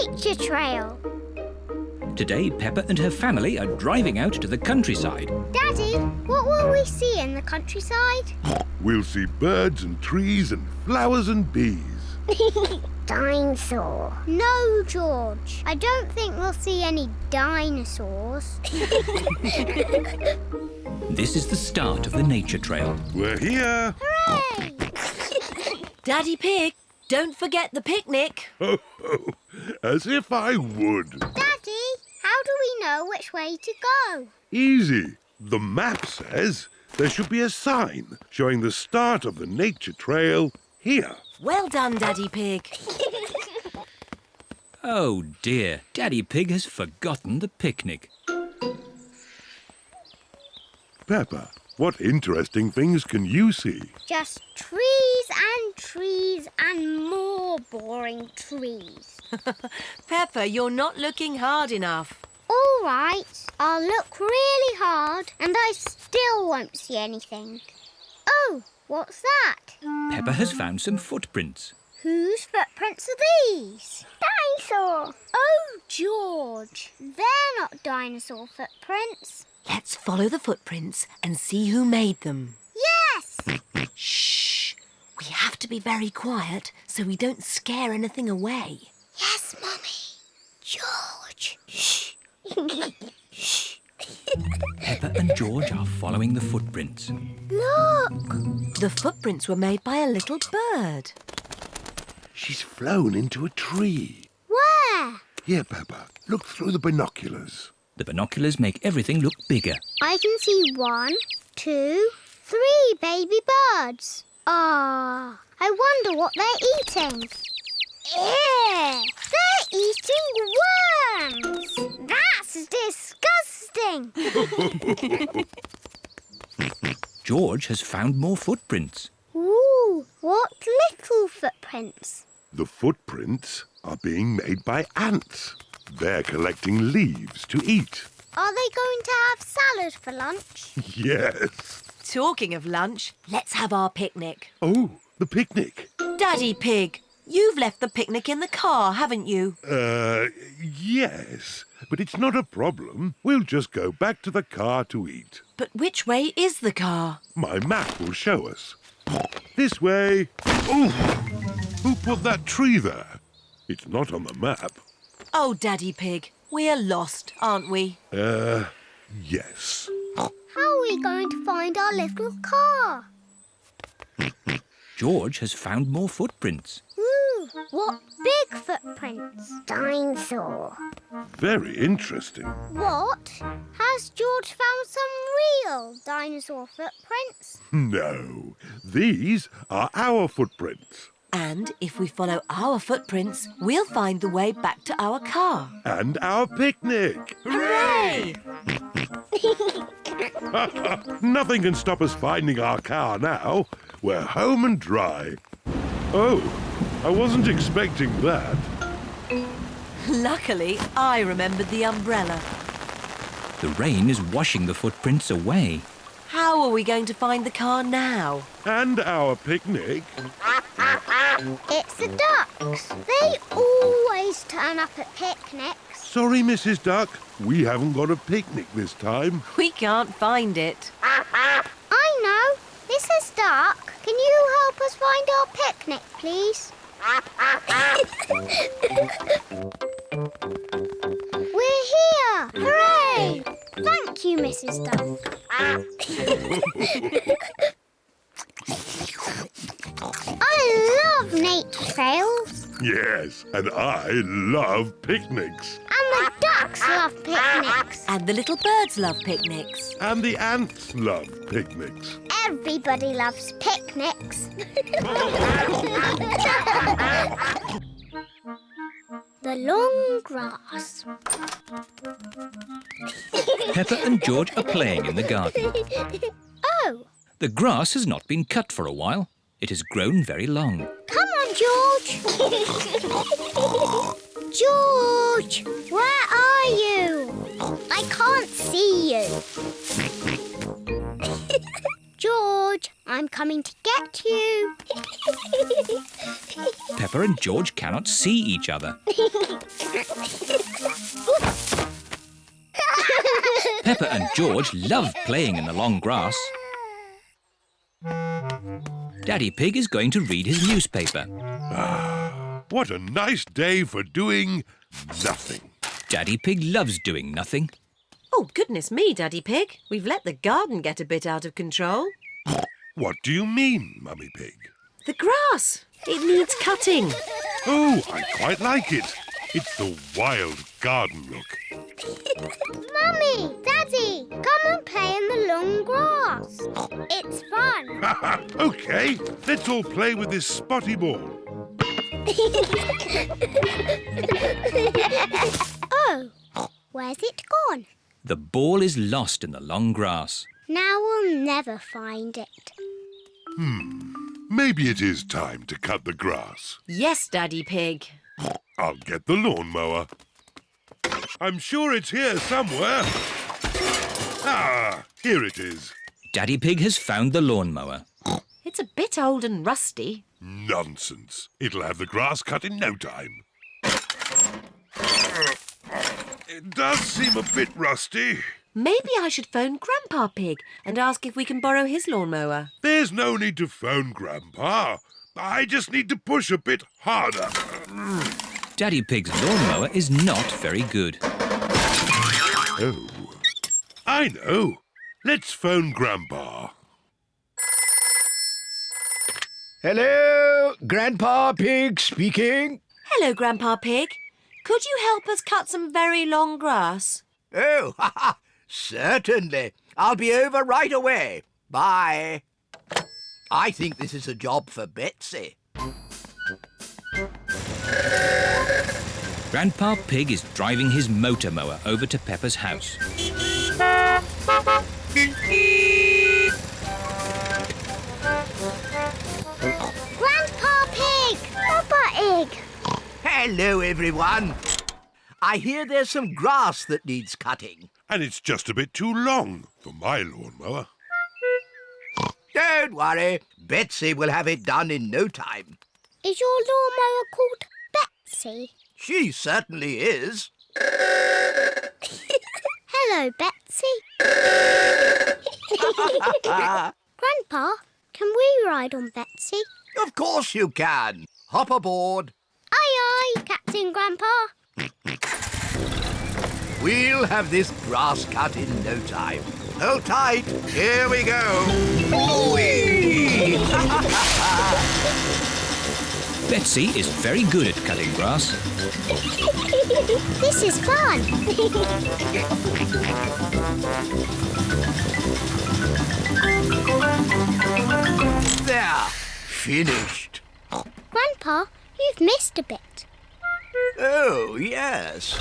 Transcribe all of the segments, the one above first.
nature trail. Today, Peppa and her family are driving out to the countryside. Daddy, what will we see in the countryside? We'll see birds and trees and flowers and bees. Dinosaur. No, George. I don't think we'll see any dinosaurs. This is the start of the nature trail. We're here. Hooray! Daddy Pig, don't forget the picnic. Ho, ho. As if I would. Daddy, how do we know which way to go? Easy. The map says there should be a sign showing the start of the nature trail here. Well done, Daddy Pig. Oh dear, Daddy Pig has forgotten the picnic. Peppa, what interesting things can you see? Just trees and more boring trees. Peppa, you're not looking hard enough. All right, I'll look really hard and I still won't see anything. Oh, what's that? Peppa has found some footprints. Whose footprints are these? Dinosaur. Oh, George, they're not dinosaur footprints. Let's follow the footprints and see who made them. Yes! Shh! We have to be very quiet so we don't scare anything away. Yes, Mummy. George. Shh. Shh. Peppa and George are following the footprints. Look! The footprints were made by a little bird. She's flown into a tree. Where? Here, Peppa, look through the binoculars. The binoculars make everything look bigger. I can see 1, 2, 3 baby birds. Ah, I wonder what they're eating. Ew! They're eating worms! That's disgusting! George has found more footprints. Ooh, what little footprints. The footprints are being made by ants. They're collecting leaves to eat. Are they going to have salad for lunch? Yes. Talking of lunch, let's have our picnic. Oh, the picnic. Daddy Pig, you've left the picnic in the car, haven't you? Yes. But it's not a problem. We'll just go back to the car to eat. But which way is the car? My map will show us. This way. Oh! Who put that tree there? It's not on the map. Oh, Daddy Pig, we're lost, aren't we? Yes. How are we going to find our little car? George has found more footprints. Ooh, what big footprints. Dinosaur. Very interesting. What? Has George found some real dinosaur footprints? No, these are our footprints. And if we follow our footprints, we'll find the way back to our car. And our picnic. Hooray! Nothing can stop us finding our car now. We're home and dry. Oh, I wasn't expecting that. Luckily, I remembered the umbrella. The rain is washing the footprints away. How are we going to find the car now? And our picnic. It's the ducks. They always turn up at picnics. Sorry, Mrs. Duck. We haven't got a picnic this time. We can't find it. I know. Mrs. Duck, can you help us find our picnic, please? We're here! Hooray! Thank you, Mrs. Duck. I love nature trails. Yes, and I love picnics. And the ducks love picnics. And the little birds love picnics. And the ants love picnics. Everybody loves picnics. The long grass. Peppa and George are playing in the garden. Oh, The grass has not been cut for a while. It has grown very long. come on, George. George, where are you? I can't see you. George, I'm coming to get you. Peppa and George cannot see each other. Peppa and George love playing in the long grass. Daddy Pig is going to read his newspaper. What a nice day for doing nothing. Daddy Pig loves doing nothing. Oh, goodness me, Daddy Pig. We've let the garden get a bit out of control. What do you mean, Mummy Pig? The grass. It needs cutting. Oh, I quite like it. It's the wild garden look. Mummy, Daddy, come and play in the long grass. It's fun. OK, let's all play with this spotty ball. Oh, where's it gone? The ball is lost in the long grass. Now we'll never find it. Maybe it is time to cut the grass. Yes, Daddy Pig. I'll get the lawnmower. I'm sure it's here somewhere. Ah, here it is. Daddy Pig has found the lawnmower. It's a bit old and rusty. Nonsense. It'll have the grass cut in no time. It does seem a bit rusty. Maybe I should phone Grandpa Pig and ask if we can borrow his lawnmower. There's no need to phone Grandpa. I just need to push a bit harder. Daddy Pig's lawnmower is not very good. Oh, I know. Let's phone Grandpa. Hello, Grandpa Pig speaking. Hello, Grandpa Pig. Could you help us cut some very long grass? Oh, certainly. I'll be over right away. Bye. I think this is a job for Betsy. Grandpa Pig is driving his motor mower over to Peppa's house. Grandpa Pig! Peppa Egg! Hello, everyone. I hear there's some grass that needs cutting. And it's just a bit too long for my lawnmower. Don't worry. Betsy will have it done in no time. Is your lawnmower called Betsy? She certainly is. Hello, Betsy. Grandpa, can we ride on Betsy? Of course you can. Hop aboard. Aye, aye, Captain Grandpa. We'll have this grass cut in no time. Hold tight. Here we go. Whee! Betsy is very good at cutting grass. This is fun. There. Finished. Grandpa, you've missed a bit. Oh, yes.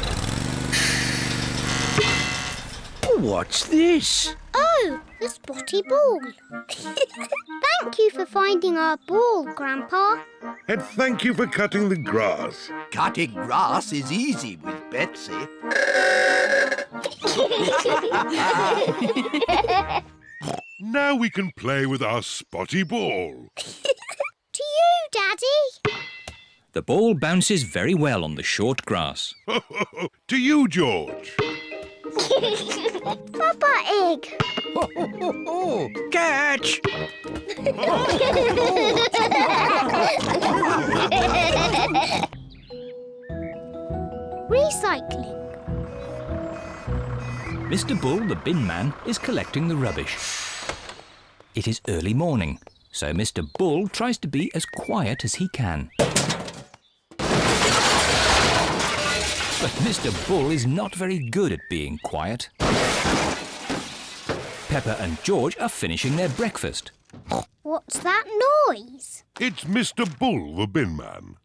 What's this? Oh, the spotty ball. Thank you for finding our ball, Grandpa. And thank you for cutting the grass. Cutting grass is easy with Betsy. Now we can play with our spotty ball. To you, Daddy. The ball bounces very well on the short grass. To you, George. Peppa Egg. Catch! Recycling. Mr. Bull, the bin man, is collecting the rubbish. It is early morning, so Mr. Bull tries to be as quiet as he can. But Mr. Bull is not very good at being quiet. Peppa and George are finishing their breakfast. What's that noise? It's Mr. Bull, the bin man.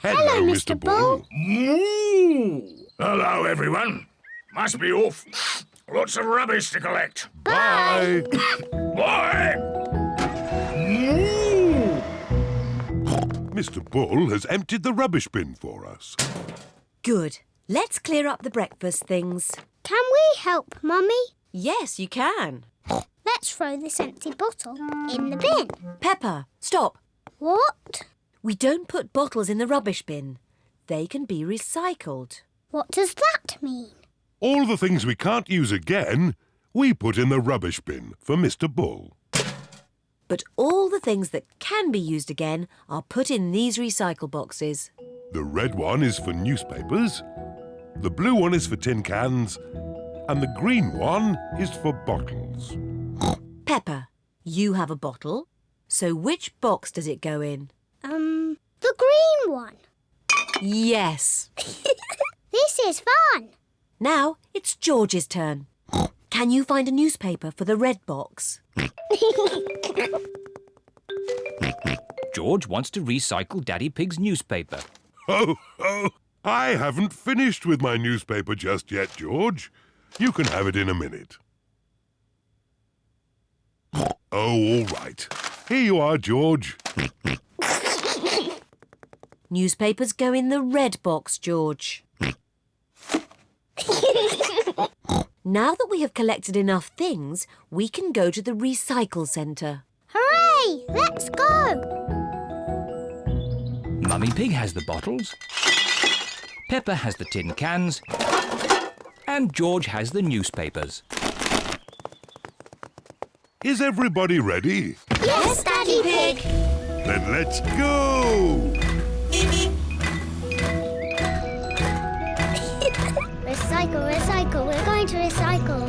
Hello, Mr. Bull. Hello, everyone. Must be off. Lots of rubbish to collect. Bye. Bye. Mr. Bull has emptied the rubbish bin for us. Good. Let's clear up the breakfast things. Can we help, Mummy? Yes, you can. Let's throw this empty bottle in the bin. Peppa, stop. What? We don't put bottles in the rubbish bin. they can be recycled. What does that mean? All the things we can't use again, we put in the rubbish bin for Mr. Bull. But all the things that can be used again are put in these recycle boxes. The red one is for newspapers, the blue one is for tin cans, and the green one is for bottles. Peppa, you have a bottle. So which box does it go in? The green one. Yes. This is fun. Now it's George's turn. Can you find a newspaper for the red box? George wants to recycle Daddy Pig's newspaper. Oh, I haven't finished with my newspaper just yet, George. You can have it in a minute. Oh, all right. Here you are, George. Newspapers go in the red box, George. Now that we have collected enough things, we can go to the recycle centre. Hooray! Let's go. Mummy Pig has the bottles. Peppa has the tin cans. And George has the newspapers. Is everybody ready? Yes, Daddy Pig. Then let's go! Recycle, recycle, we're going to recycle.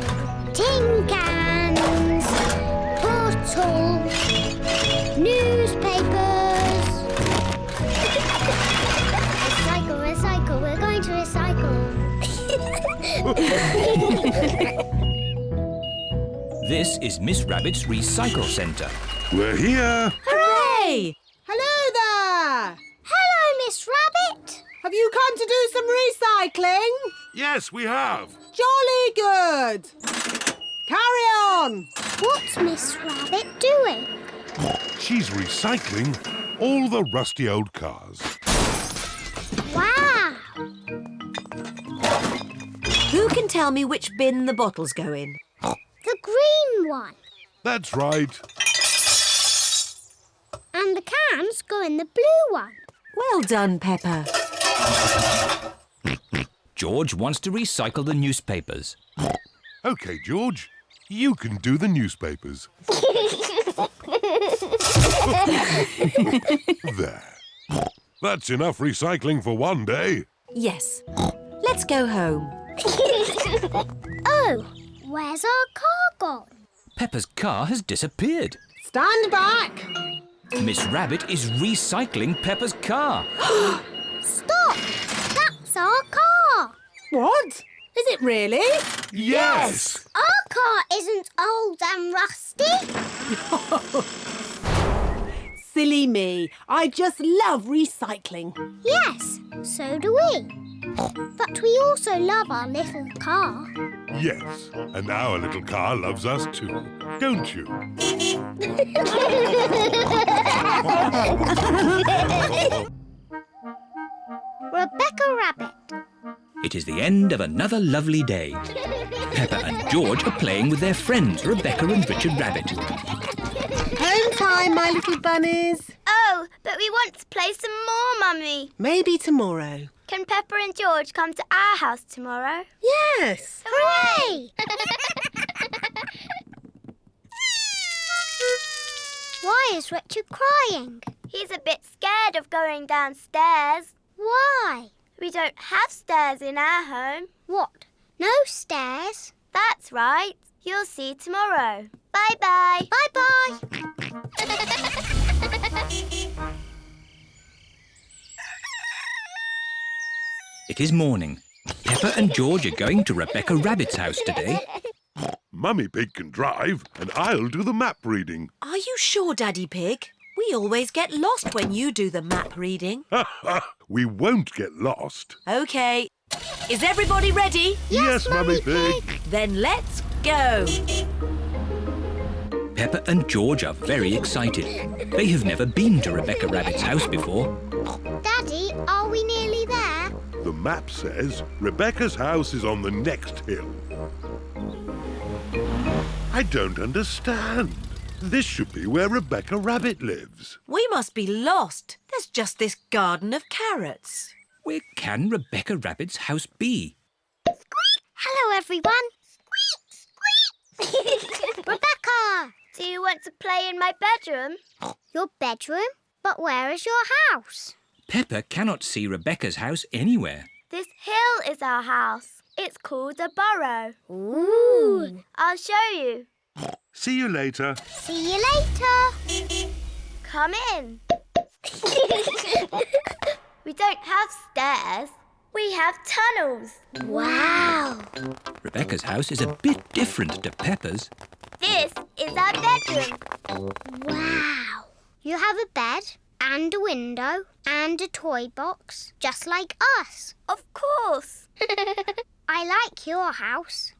Tin cans, bottles, newspapers. Recycle, recycle, we're going to recycle. This is Miss Rabbit's recycle centre. We're here. Hooray! Hello there! Hello, Miss Rabbit. Have you come to do some recycling? Yes, we have. Jolly good! Carry on! What's Miss Rabbit doing? She's recycling all the rusty old cars. Wow! Who can tell me which bin the bottles go in? The green one. That's right. And the cans go in the blue one. Well done, Peppa. George wants to recycle the newspapers. OK, George, you can do the newspapers. There. That's enough recycling for one day. Yes. Let's go home. Oh, where's our car gone? Peppa's car has disappeared. Stand back! Miss Rabbit is recycling Peppa's car. Stop! That's our car. What? Is it really? Yes! Our car isn't old and rusty. Silly me. I just love recycling. Yes, so do we. But we also love our little car. Yes, and our little car loves us too, don't you? Rebecca Rabbit. It is the end of another lovely day. Peppa and George are playing with their friends, Rebecca and Richard Rabbit. Home time, my little bunnies. Oh, but we want to play some more, Mummy. Maybe tomorrow. Can Peppa and George come to our house tomorrow? Yes. Hooray! Why is Richard crying? He's a bit scared of going downstairs. Why? We don't have stairs in our home. What? No stairs? That's right. You'll see tomorrow. Bye-bye. Bye-bye. It is morning. Peppa and George are going to Rebecca Rabbit's house today. Mummy Pig can drive, and I'll do the map reading. Are you sure, Daddy Pig? We always get lost when you do the map reading. We won't get lost. OK. Is everybody ready? Yes, Mummy Pig. Then let's go. Peppa and George are very excited. They have never been to Rebecca Rabbit's house before. Daddy, are we nearly there? The map says Rebecca's house is on the next hill. I don't understand. This should be where Rebecca Rabbit lives. We must be lost. There's just this garden of carrots. Where can Rebecca Rabbit's house be? Hello, everyone. Squeak, squeak. Rebecca! Do you want to play in my bedroom? Your bedroom? But where is your house? Peppa cannot see Rebecca's house anywhere. This hill is our house. It's called a burrow. Ooh. I'll show you. See you later. See you later. Come in. We don't have stairs. We have tunnels. Wow. Rebecca's house is a bit different to Peppa's. This is our bedroom. Wow. You have a bed and a window and a toy box, just like us. Of course. I like your house.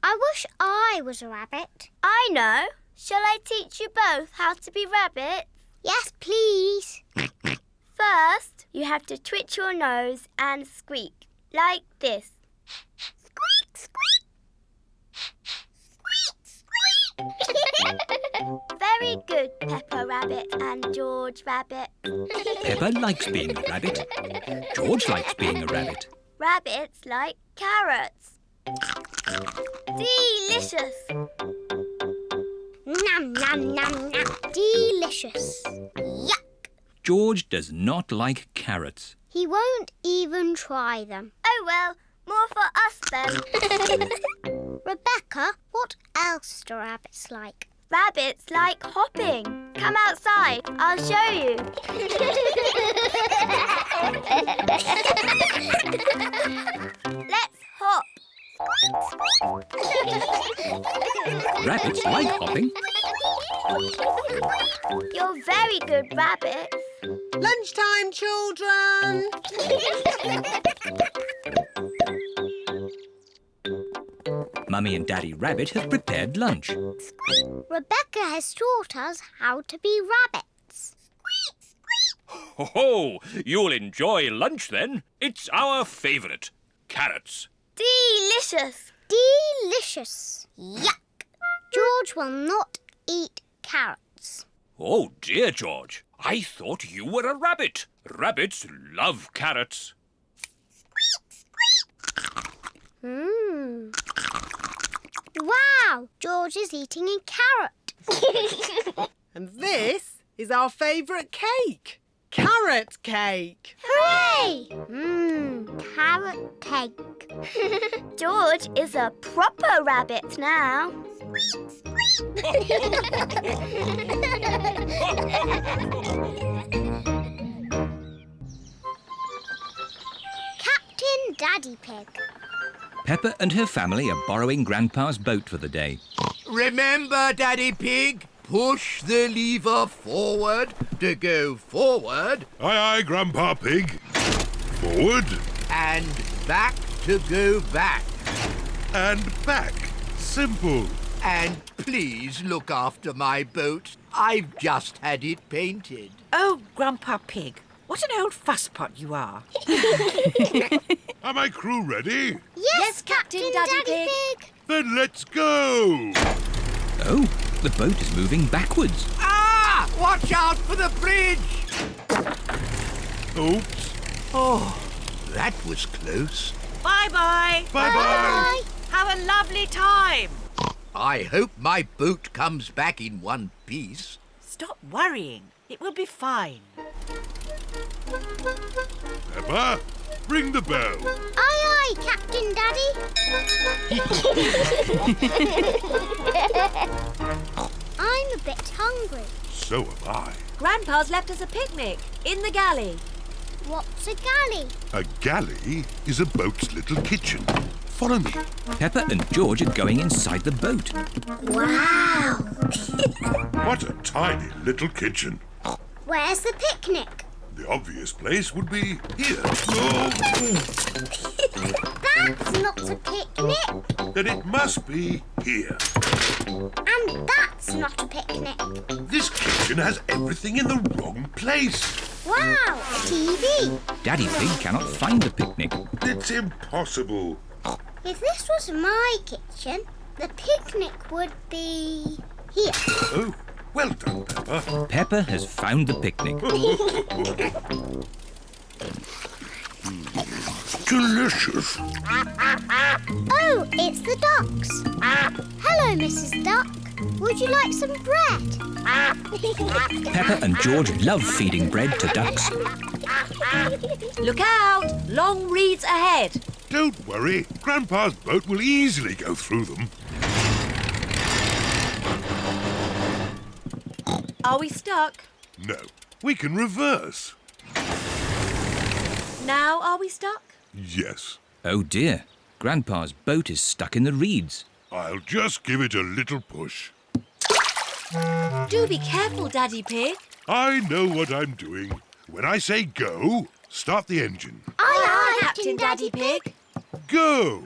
I wish I was a rabbit. I know. Shall I teach you both how to be rabbits? Yes, please. First, you have to twitch your nose and squeak, like this. Squeak, squeak. Squeak, squeak. Very good, Peppa Rabbit and George Rabbit. Peppa likes being a rabbit. George likes being a rabbit. Rabbits like carrots. Delicious. Nom, nom, nom, nom. Delicious. Yuck. George does not like carrots. He won't even try them. Oh, well, more for us then. Rebecca, what else do rabbits like? Rabbits like hopping. Come outside. I'll show you. Let's hop. Rabbits like hopping. You're very good rabbits. Lunchtime, children! Mummy and Daddy Rabbit have prepared lunch. Rebecca has taught us how to be rabbits. Ho-ho! You'll enjoy lunch then. It's our favourite. Carrots. Delicious. Delicious. Yuck. George will not eat carrots. Oh dear, George. I thought you were a rabbit. Rabbits love carrots. Wow, George is eating a carrot. And this is our favourite cake. Carrot cake. Hooray! Carrot cake. George is a proper rabbit now. Captain Daddy Pig. Peppa and her family are borrowing Grandpa's boat for the day. Remember, Daddy Pig, push the lever forward to go forward Aye, aye, Grandpa Pig. Forward and back to go back. and back. Simple. And please look after my boat. I've just had it painted. Oh, Grandpa Pig, what an old fusspot you are. Are my crew ready? Yes, Captain Daddy Pig. Then let's go. Oh, the boat is moving backwards. Ah! Watch out for the bridge! Oops. Oh, that was close. Bye-bye. Bye-bye. Have a lovely time. I hope my boat comes back in one piece. Stop worrying. It will be fine. Peppa, ring the bell. Aye, aye, Captain Daddy. I'm a bit hungry. So am I. Grandpa's left us a picnic in the galley. What's a galley? A galley is a boat's little kitchen. Follow me. Peppa and George are going inside the boat. Wow. What a tiny little kitchen. Where's the picnic? The obvious place would be here. Oh, That's not a picnic. then it must be here. And that's not a picnic. This kitchen has everything in the wrong place. Wow, a TV. Daddy Pig cannot find the picnic. It's impossible. If this was my kitchen, the picnic would be here. Oh, well done, Peppa. Peppa has found the picnic. delicious. Oh, it's the ducks. Hello, Mrs. Duck. Would you like some bread? Peppa and George love feeding bread to ducks. Look out! Long reeds ahead. Don't worry, Grandpa's boat will easily go through them. Are we stuck? No, we can reverse. Now are we stuck? Yes, Oh dear, Grandpa's boat is stuck in the reeds. I'll just give it a little push. Do be careful, Daddy Pig. I know what I'm doing. When I say go, start the engine. Aye, Captain Daddy Pig. Go!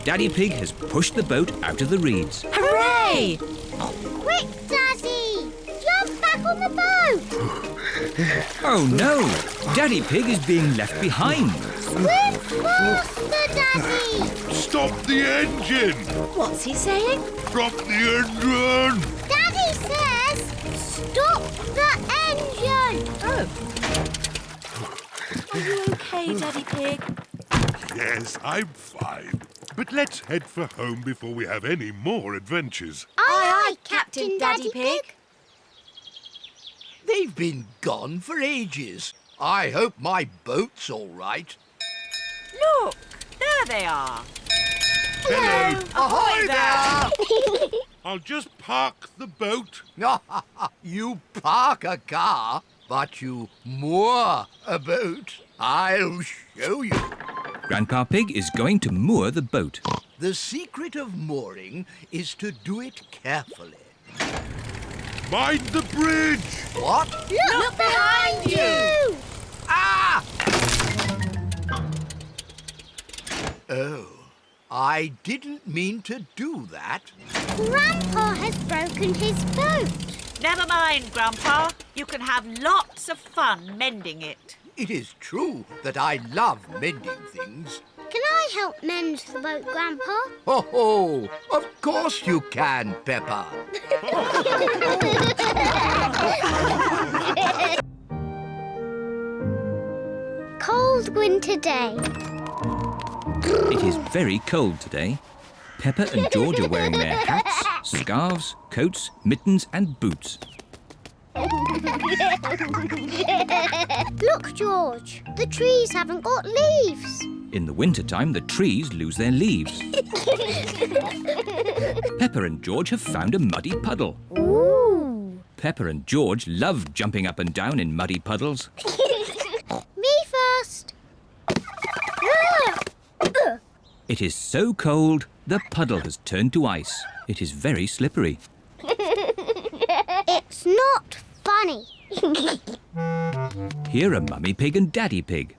Daddy Pig has pushed the boat out of the reeds. Hooray! Quick, Daddy! Jump back on the boat! Oh no! Daddy Pig is being left behind. Swim faster, Daddy! Stop the engine! What's he saying? Stop the engine! Daddy says, stop the engine! Oh. Are you okay, Daddy Pig? Yes, I'm fine. But let's head for home before we have any more adventures. Aye, Captain Daddy Pig. They've been gone for ages. I hope my boat's all right. Look, there they are. Hello! Ahoy there! I'll just park the boat. You park a car, but you moor a boat. I'll show you. Grandpa Pig is going to moor the boat. The secret of mooring is to do it carefully. Mind the bridge! What? Look behind you! Ah! Oh, I didn't mean to do that. Grandpa has broken his boat. Never mind, Grandpa. You can have lots of fun mending it. It is true that I love mending things. Can I help mend the boat, Grandpa? Oh, of course you can, Peppa. Cold winter day. It is very cold today. Peppa and George are wearing their hats, scarves, coats, mittens and boots. Look, George, the trees haven't got leaves. In the wintertime, the trees lose their leaves. Peppa and George have found a muddy puddle. Ooh. Peppa and George love jumping up and down in muddy puddles. Me first. It is so cold, the puddle has turned to ice. It is very slippery. It's not funny. Here are Mummy Pig and Daddy Pig.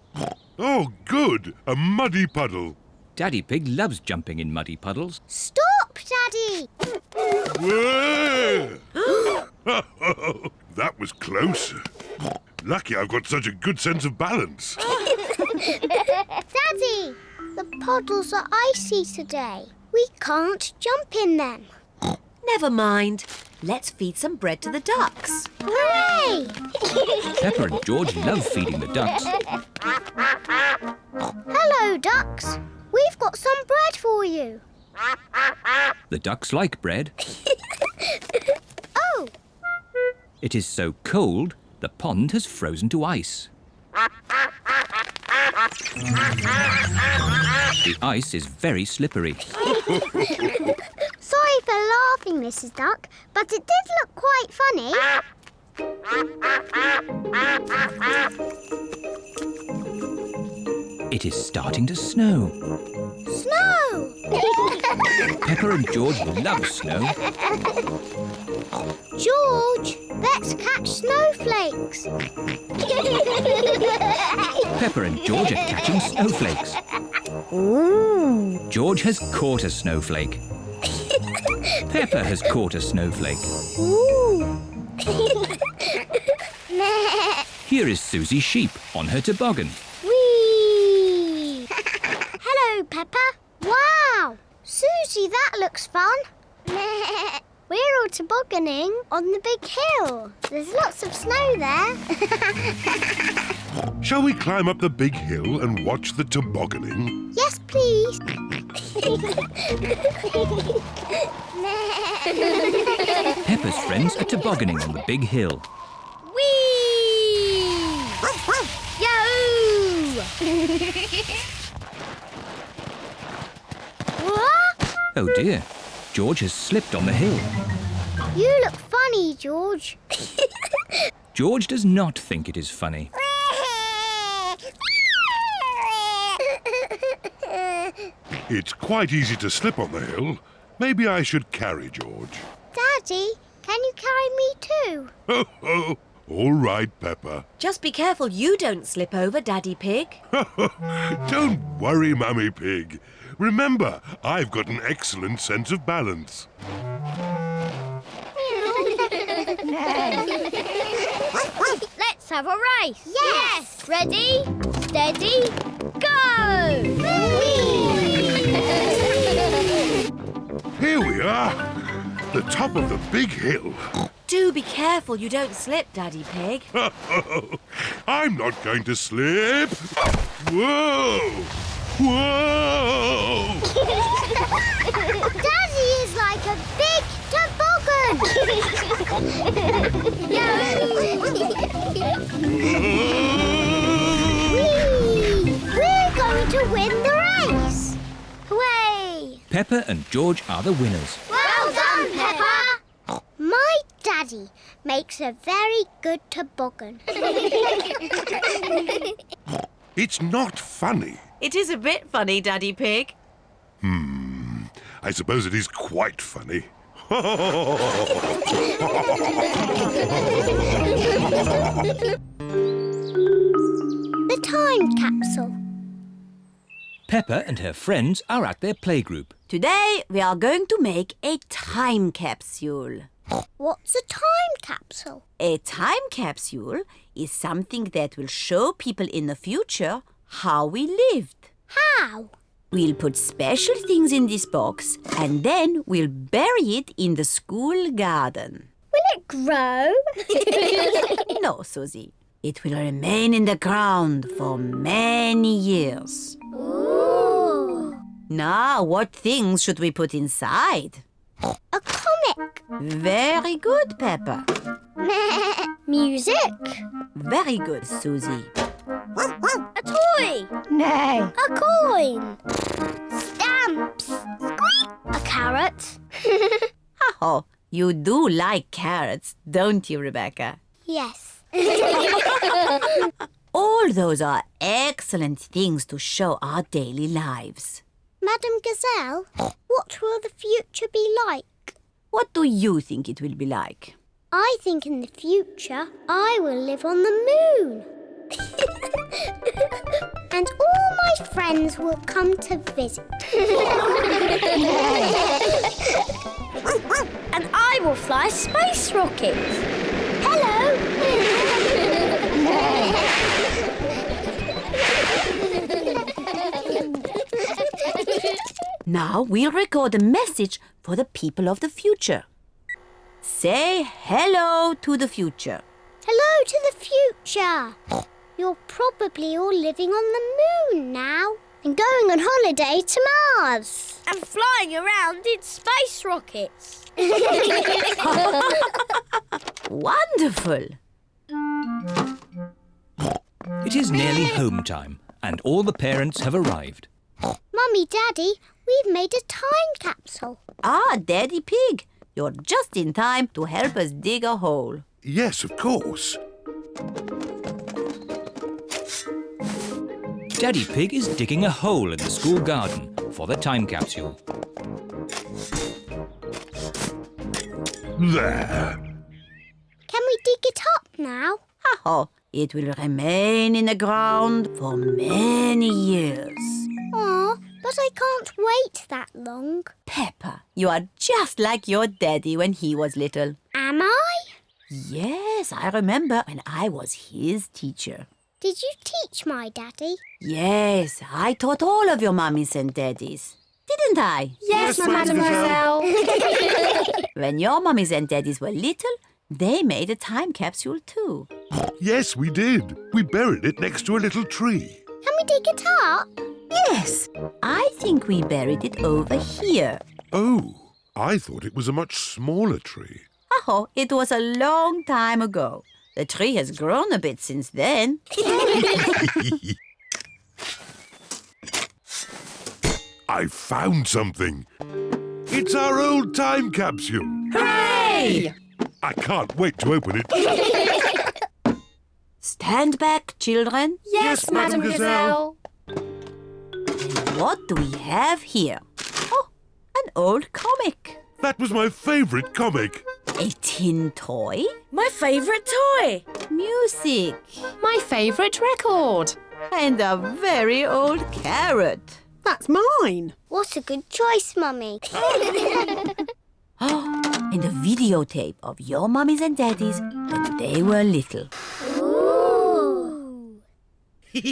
Oh, good! A muddy puddle. Daddy Pig loves jumping in muddy puddles. Stop, Daddy. Whoa! That was close. Lucky I've got such a good sense of balance. Daddy, the puddles are icy today. We can't jump in them. Never mind. Let's feed some bread to the ducks. Hooray! Peppa and George love feeding the ducks. Hello, ducks. We've got some bread for you. The ducks like bread. Oh, It is so cold, the pond has frozen to ice. The ice is very slippery. sorry for laughing, Mrs. Duck, but it did look quite funny. It is starting to snow. Snow! Peppa and George love snow. George, let's catch snowflakes. Peppa and George are catching snowflakes. Ooh. George has caught a snowflake. Peppa has caught a snowflake. Ooh. Here is Suzy Sheep on her toboggan. Whee! Hello, Peppa. Wow! Suzy, that looks fun. We're all tobogganing on the big hill. There's lots of snow there. Shall we climb up the big hill and watch the tobogganing? Yes, please. Peppa's friends are tobogganing on the big hill. Whee! Yahoo! What? Oh dear, George has slipped on the hill. You look funny, George. George does not think it is funny. It's quite easy to slip on the hill. Maybe I should carry George. Daddy, can you carry me too? Ho, ho. All right, Peppa. Just be careful you don't slip over, Daddy Pig. Don't worry, Mummy Pig. Remember, I've got an excellent sense of balance. Let's have a race. Yes. Ready, steady, go! Here we are, the top of the big hill. Do be careful you don't slip, Daddy Pig. I'm not going to slip. Whoa! Whoa! Daddy is like a big toboggan. Whee! We're going to win the race. Hooray! Peppa and George are the winners. Well done, Peppa. My daddy makes a very good toboggan. It's not funny. It is a bit funny, Daddy Pig. I suppose it is quite funny. The time capsule. Peppa and her friends are at their playgroup. Today we are going to make a time capsule. What's a time capsule? A time capsule is something that will show people in the future how we lived. How? We'll put special things in this box and then we'll bury it in the school garden. Will it grow? No, Suzy. It will remain in the ground for many years. Ooh. Now, what things should we put inside? A comic. Very good, Peppa. Music. Very good, Suzy. A toy. Nay. A coin. Stamps. Squeak. A carrot. Oh, you do like carrots, don't you, Rebecca? Yes. All those are excellent things to show our daily lives. Madam Gazelle, what will the future be like? What do you think it will be like? I think in the future I will live on the moon. And all my friends will come to visit. And I will fly space rockets. Hello. Now we'll record a message for the people of the future. Say hello to the future. Hello to the future. You're probably all living on the moon now and going on holiday to Mars. And flying around in space rockets. Wonderful! It is nearly home time and all the parents have arrived. Mummy, Daddy, we've made a time capsule. Ah, Daddy Pig, you're just in time to help us dig a hole. Yes, of course. Daddy Pig is digging a hole in the school garden for the time capsule. There. Can we dig it up now? Oh, it will remain in the ground for many years. Aw, but I can't wait that long. Peppa, you are just like your daddy when he was little. Am I? Yes, I remember when I was his teacher. Did you teach my daddy? Yes, I taught all of your mummies and daddies. Didn't I? Yes, Mademoiselle. When your mummies and daddies were little, They made a time capsule too. Yes, we did. We buried it next to a little tree. Can we dig it up? Yes, I think we buried it over here. Oh, I thought it was a much smaller tree. Oh, it was a long time ago. The tree has grown a bit since then. I found something. It's our old time capsule. Hooray! I can't wait to open it. Stand back, children. Yes, Madam Gazelle. What do we have here? Oh, an old comic. That was my favourite comic. A tin toy. My favourite toy. Music. My favourite record. And a very old carrot. That's mine. What a good choice, Mummy. And a videotape of your mummies and daddies when they were little. Ooh. Who's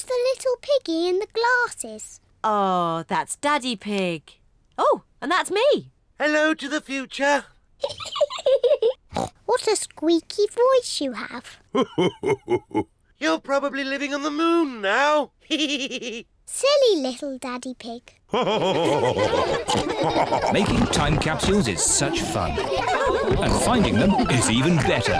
the little piggy in the glasses? Oh, that's Daddy Pig. Oh, and that's me. Hello to the future. What a squeaky voice you have. You're probably living on the moon now. Silly little Daddy Pig. Making time capsules is such fun. And finding them is even better.